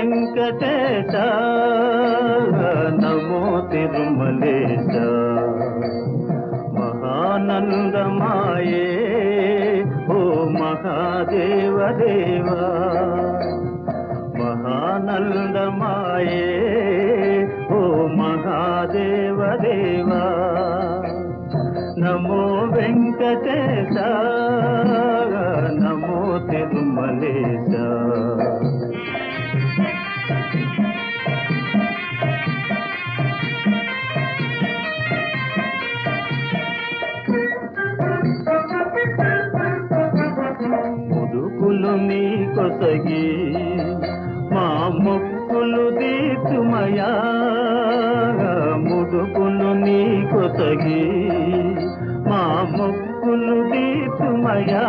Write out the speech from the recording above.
వెంకటేశ నమో తిరుమలేశ మహానందమాయే ఓ మహాదేవ దేవా మహానందమాయే ఓ మహాదేవ దేవా నమో వెంకటేశ నమో తిరుమలేశ ముదుకులు నీ కొసగి మా మొక్కులు తీర్చుమయా ముదుకులు నీ కొసగి మా మొక్కులు తీర్చుమయా